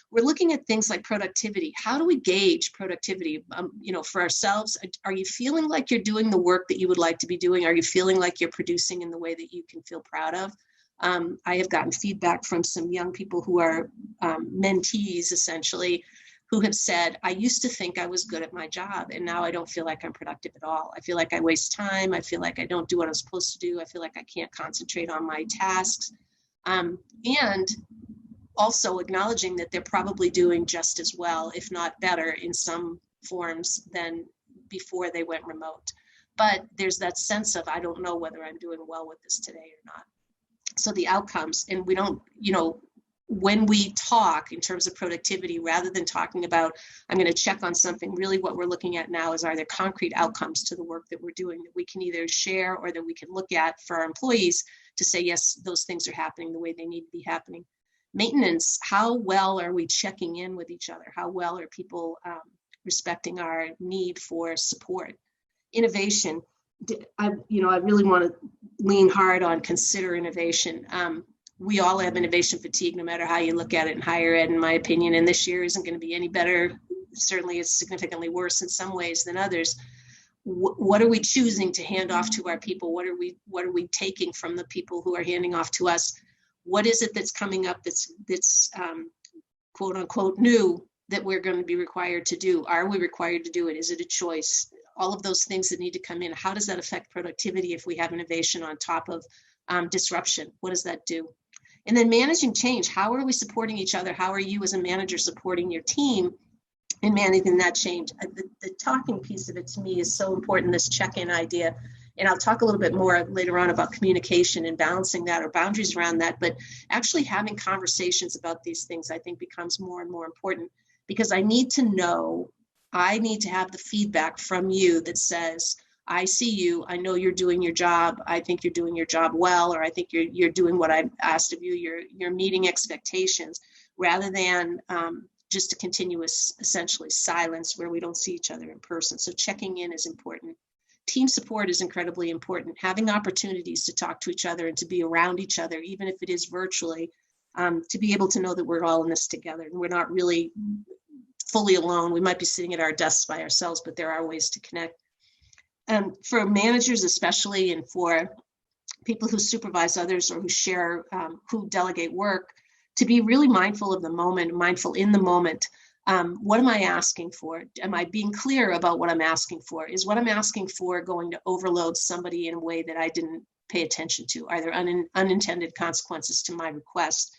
we're looking at things like productivity. How do we gauge productivity, for ourselves? Are you feeling like you're doing the work that you would like to be doing? Are you feeling like you're producing in the way that you can feel proud of? I have gotten feedback from some young people who are mentees, essentially, who have said, I used to think I was good at my job, and now I don't feel like I'm productive at all. I feel like I waste time. I feel like I don't do what I'm supposed to do. I feel like I can't concentrate on my tasks. And also acknowledging that they're probably doing just as well, if not better, in some forms than before they went remote. But there's that sense of, I don't know whether I'm doing well with this today or not. So the outcomes, and we don't, when we talk in terms of productivity, rather than talking about, I'm going to check on something, really what we're looking at now is, are there concrete outcomes to the work that we're doing that we can either share or that we can look at for our employees to say, yes, those things are happening the way they need to be happening. Maintenance, how well are we checking in with each other? How well are people respecting our need for support? Innovation, I really want to lean hard on consider innovation. We all have innovation fatigue, no matter how you look at it in higher ed, in my opinion, and this year isn't going to be any better. Certainly it's significantly worse in some ways than others. What are we choosing to hand off to our people? What are we taking from the people who are handing off to us? What is it that's coming up that's quote unquote new that we're going to be required to do? Are we required to do it? Is it a choice? All of those things that need to come in. How does that affect productivity if we have innovation on top of disruption? What does that do? And then managing change. How are we supporting each other? How are you as a manager supporting your team in managing that change? The talking piece of it to me is so important, this check-in idea. And I'll talk a little bit more later on about communication and balancing that, or boundaries around that. But actually having conversations about these things, I think, becomes more and more important, because I need to have the feedback from you that says, I see you, I know you're doing your job, I think you're doing your job well, or I think you're doing what I've asked of you, you're meeting expectations, rather than just a continuous, essentially, silence where we don't see each other in person. So checking in is important. Team support is incredibly important. Having opportunities to talk to each other and to be around each other, even if it is virtually, to be able to know that we're all in this together and we're not really fully alone. We might be sitting at our desks by ourselves, but there are ways to connect. For managers especially, and for people who supervise others or who delegate work, to be really mindful of the moment, mindful in the moment. What am I asking for? Am I being clear about what I'm asking for? Is what I'm asking for going to overload somebody in a way that I didn't pay attention to? Are there unintended consequences to my request?